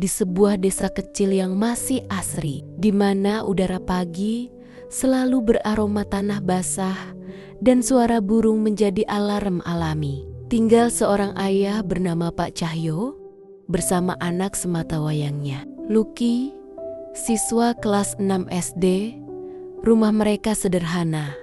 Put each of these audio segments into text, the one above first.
di sebuah desa kecil yang masih asri, di mana udara pagi selalu beraroma tanah basah dan suara burung menjadi alarm alami. Tinggal seorang ayah bernama Pak Cahyo bersama anak sematawayangnya, Lucky, siswa kelas 6 SD. Rumah mereka sederhana,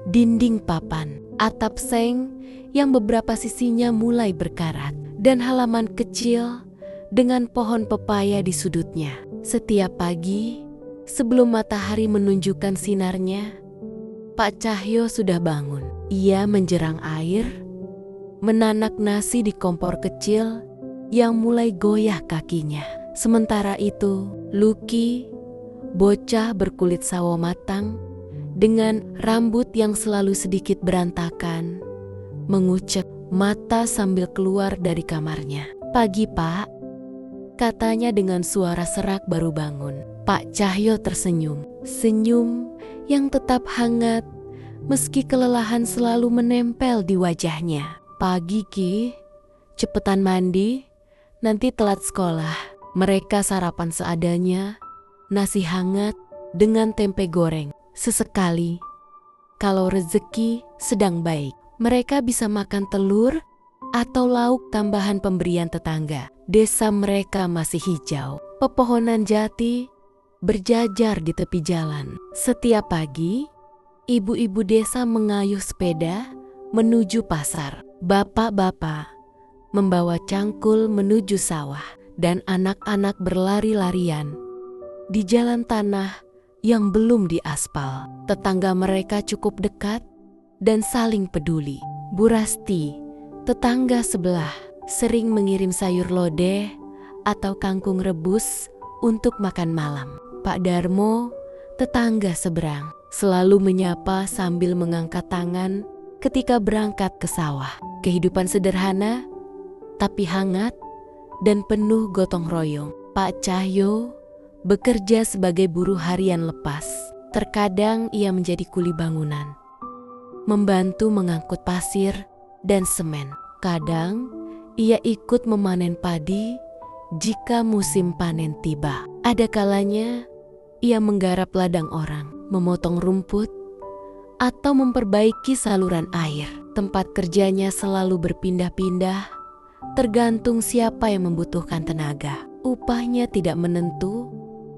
dinding papan, atap seng yang beberapa sisinya mulai berkarat, dan halaman kecil dengan pohon pepaya di sudutnya. Setiap pagi, sebelum matahari menunjukkan sinarnya, Pak Cahyo sudah bangun. Ia menjerang air, menanak nasi di kompor kecil yang mulai goyah kakinya. Sementara itu, Lucky, bocah berkulit sawo matang dengan rambut yang selalu sedikit berantakan, mengucek mata sambil keluar dari kamarnya. "Pagi, Pak," katanya dengan suara serak baru bangun. Pak Cahyo tersenyum, senyum yang tetap hangat meski kelelahan selalu menempel di wajahnya. "Pagi, Ki, cepetan mandi, nanti telat sekolah." Mereka sarapan seadanya, nasi hangat dengan tempe goreng. Sesekali, kalau rezeki sedang baik, mereka bisa makan telur atau lauk tambahan pemberian tetangga. Desa mereka masih hijau, pepohonan jati berjajar di tepi jalan. Setiap pagi, ibu-ibu desa mengayuh sepeda menuju pasar. Bapak-bapak membawa cangkul menuju sawah, dan anak-anak berlari-larian di jalan tanah yang belum diaspal. Tetangga mereka cukup dekat dan saling peduli. Bu Rasti, tetangga sebelah, sering mengirim sayur lodeh atau kangkung rebus untuk makan malam. Pak Darmo, tetangga seberang, selalu menyapa sambil mengangkat tangan ketika berangkat ke sawah. Kehidupan sederhana, tapi hangat dan penuh gotong royong. Pak Cahyo bekerja sebagai buruh harian lepas. Terkadang ia menjadi kuli bangunan, membantu mengangkut pasir dan semen. Kadang ia ikut memanen padi jika musim panen tiba. Ada kalanya ia menggarap ladang orang, memotong rumput, atau memperbaiki saluran air. Tempat kerjanya selalu berpindah-pindah, tergantung siapa yang membutuhkan tenaga. Upahnya tidak menentu,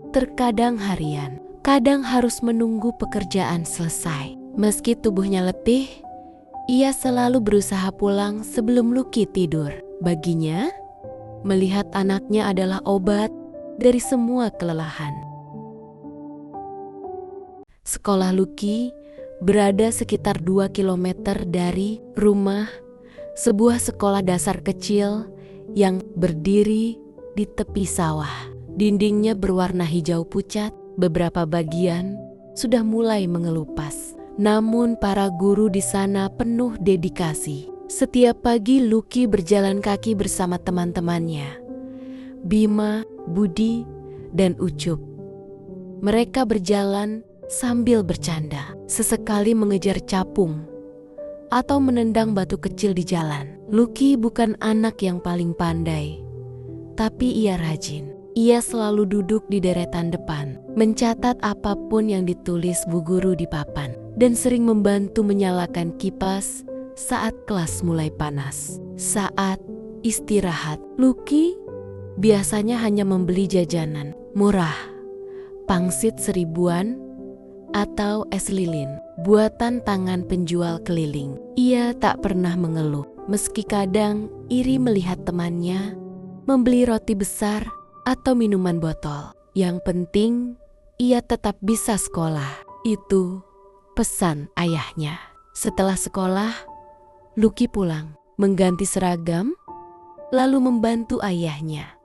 terkadang harian, kadang harus menunggu pekerjaan selesai. Meski tubuhnya letih, ia selalu berusaha pulang sebelum Lucky tidur. Baginya, melihat anaknya adalah obat dari semua kelelahan. Sekolah Lucky berada sekitar 2 kilometer dari rumah, sebuah sekolah dasar kecil yang berdiri di tepi sawah. Dindingnya berwarna hijau pucat, beberapa bagian sudah mulai mengelupas. Namun para guru di sana penuh dedikasi. Setiap pagi Lucky berjalan kaki bersama teman-temannya, Bima, Budi, dan Ucup. Mereka berjalan sambil bercanda, sesekali mengejar capung atau menendang batu kecil di jalan. Lucky bukan anak yang paling pandai, tapi ia rajin. Ia selalu duduk di deretan depan, mencatat apapun yang ditulis bu guru di papan, dan sering membantu menyalakan kipas saat kelas mulai panas. Saat istirahat, Lucky biasanya hanya membeli jajanan murah, pangsit 1000-an, atau es lilin buatan tangan penjual keliling. Ia tak pernah mengeluh, meski kadang iri melihat temannya membeli roti besar atau minuman botol. Yang penting, ia tetap bisa sekolah. Itu pesan ayahnya. Setelah sekolah, Lucky pulang, mengganti seragam, lalu membantu ayahnya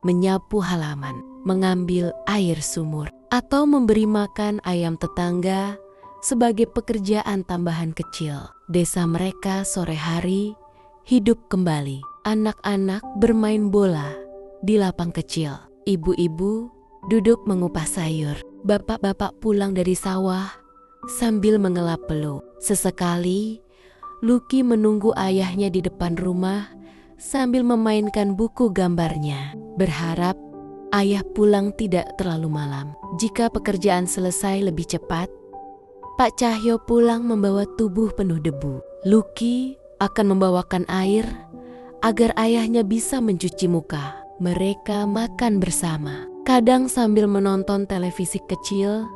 menyapu halaman, mengambil air sumur, atau memberi makan ayam tetangga sebagai pekerjaan tambahan kecil. Desa mereka sore hari hidup kembali. Anak-anak bermain bola di lapang kecil. Ibu-ibu duduk mengupas sayur. Bapak-bapak pulang dari sawah sambil mengelap peluh. Sesekali, Lucky menunggu ayahnya di depan rumah sambil memainkan buku gambarnya, berharap ayah pulang tidak terlalu malam. Jika pekerjaan selesai lebih cepat, Pak Cahyo pulang membawa tubuh penuh debu. Lucky akan membawakan air agar ayahnya bisa mencuci muka. Mereka makan bersama, kadang sambil menonton televisi kecil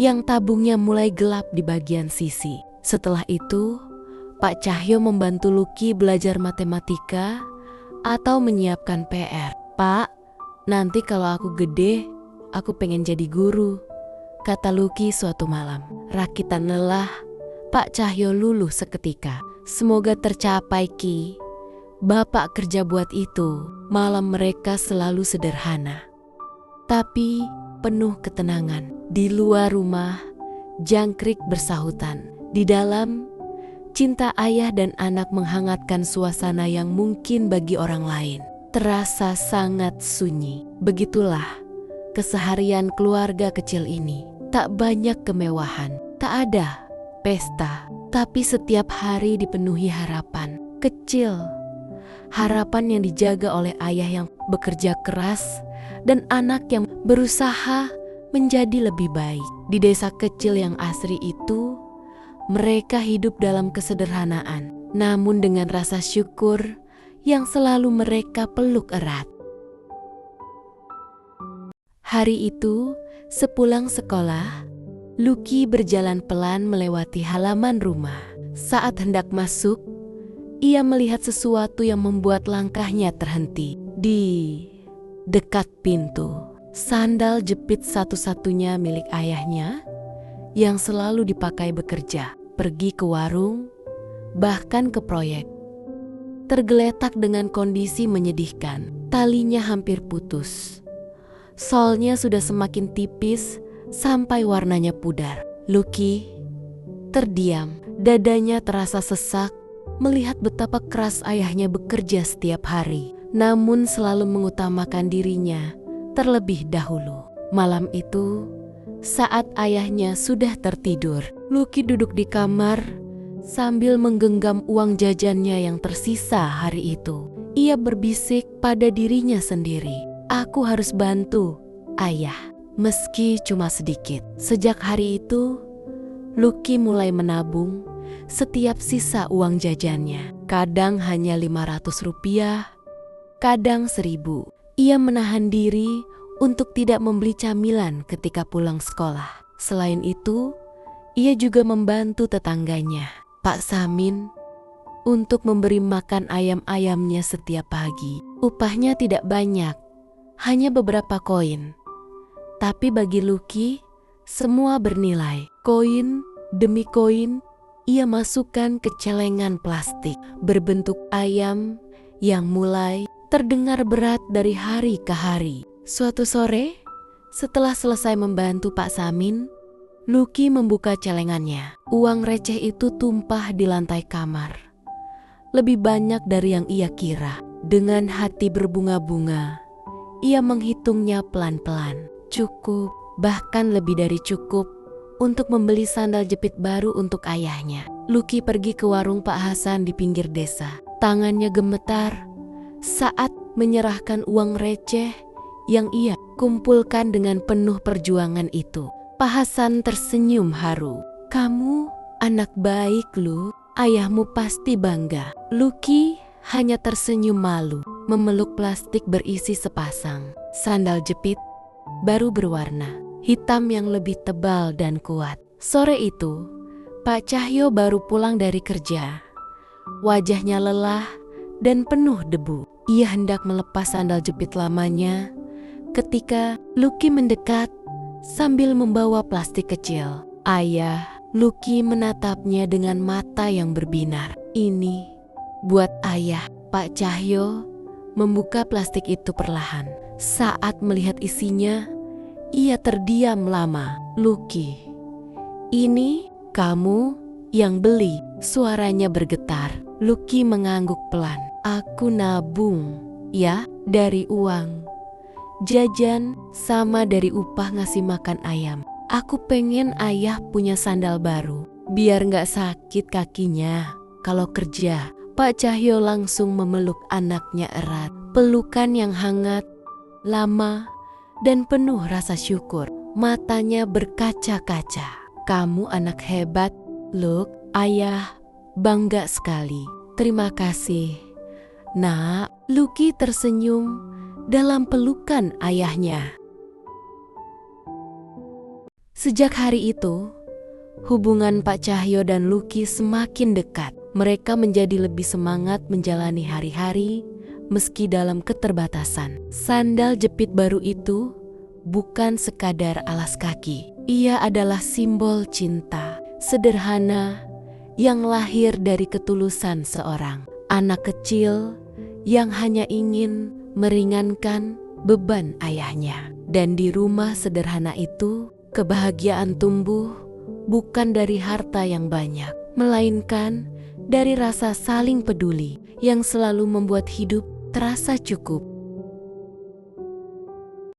yang tabungnya mulai gelap di bagian sisi. Setelah itu, Pak Cahyo membantu Lucky belajar matematika atau menyiapkan PR. "Pak, nanti kalau aku gede, aku pengen jadi guru," kata Lucky suatu malam. Rakitan lelah, Pak Cahyo luluh seketika. "Semoga tercapai, Ki. Bapak kerja buat itu." Malam mereka selalu sederhana, tapi penuh ketenangan. Di luar rumah, jangkrik bersahutan. Di dalam, cinta ayah dan anak menghangatkan suasana yang mungkin bagi orang lain terasa sangat sunyi. Begitulah keseharian keluarga kecil ini. Tak banyak kemewahan, tak ada pesta, tapi setiap hari dipenuhi harapan kecil. Harapan yang dijaga oleh ayah yang bekerja keras dan anak yang berusaha menjadi lebih baik. Di desa kecil yang asri itu, mereka hidup dalam kesederhanaan, namun dengan rasa syukur yang selalu mereka peluk erat. Hari itu, sepulang sekolah, Lucky berjalan pelan melewati halaman rumah. Saat hendak masuk, ia melihat sesuatu yang membuat langkahnya terhenti. Di dekat pintu, sandal jepit satu-satunya milik ayahnya yang selalu dipakai bekerja, pergi ke warung, bahkan ke proyek. Tergeletak dengan kondisi menyedihkan, talinya hampir putus. Solnya sudah semakin tipis sampai warnanya pudar. Lucky terdiam, dadanya terasa sesak melihat betapa keras ayahnya bekerja setiap hari, namun selalu mengutamakan dirinya terlebih dahulu. Malam itu, saat ayahnya sudah tertidur, Lucky duduk di kamar sambil menggenggam uang jajannya yang tersisa hari itu. Ia berbisik pada dirinya sendiri, "Aku harus bantu ayah, meski cuma sedikit." Sejak hari itu, Lucky mulai menabung setiap sisa uang jajannya. Kadang hanya Rp500, kadang Rp1.000. Ia menahan diri untuk tidak membeli camilan ketika pulang sekolah. Selain itu, ia juga membantu tetangganya, Pak Samin, untuk memberi makan ayam-ayamnya setiap pagi. Upahnya tidak banyak, hanya beberapa koin. Tapi bagi Lucky, semua bernilai. Koin demi koin, ia masukkan ke celengan plastik berbentuk ayam yang mulai terdengar berat dari hari ke hari. Suatu sore, setelah selesai membantu Pak Samin, Lucky membuka celengannya. Uang receh itu tumpah di lantai kamar. Lebih banyak dari yang ia kira. Dengan hati berbunga-bunga, ia menghitungnya pelan-pelan. Cukup, bahkan lebih dari cukup, untuk membeli sandal jepit baru untuk ayahnya. Lucky pergi ke warung Pak Hasan di pinggir desa. Tangannya gemetar saat menyerahkan uang receh yang ia kumpulkan dengan penuh perjuangan itu. Pak Hasan tersenyum haru. "Kamu anak baik, Lu. Ayahmu pasti bangga." Lucky hanya tersenyum malu, memeluk plastik berisi sepasang sandal jepit baru berwarna hitam yang lebih tebal dan kuat. Sore itu, Pak Cahyo baru pulang dari kerja. Wajahnya lelah dan penuh debu. Ia hendak melepas sandal jepit lamanya ketika Lucky mendekat sambil membawa plastik kecil. "Ayah." Lucky menatapnya dengan mata yang berbinar. "Ini buat ayah." Pak Cahyo membuka plastik itu perlahan. Saat melihat isinya, ia terdiam lama. "Lucky, ini kamu yang beli?" Suaranya bergetar. Lucky mengangguk pelan. "Aku nabung, ya, dari uang jajan sama dari upah ngasih makan ayam. Aku pengen ayah punya sandal baru, biar gak sakit kakinya kalau kerja." Pak Cahyo langsung memeluk anaknya erat. Pelukan yang hangat, lama, dan penuh rasa syukur. Matanya berkaca-kaca. "Kamu anak hebat, Luke. Ayah bangga sekali." "Terima kasih, Nak." Lucky tersenyum dalam pelukan ayahnya. Sejak hari itu, hubungan Pak Cahyo dan Lucky semakin dekat. Mereka menjadi lebih semangat menjalani hari-hari meski dalam keterbatasan. Sandal jepit baru itu bukan sekadar alas kaki. Ia adalah simbol cinta sederhana yang lahir dari ketulusan seorang anak kecil yang hanya ingin meringankan beban ayahnya. Dan di rumah sederhana itu, kebahagiaan tumbuh bukan dari harta yang banyak, melainkan dari rasa saling peduli yang selalu membuat hidup terasa cukup.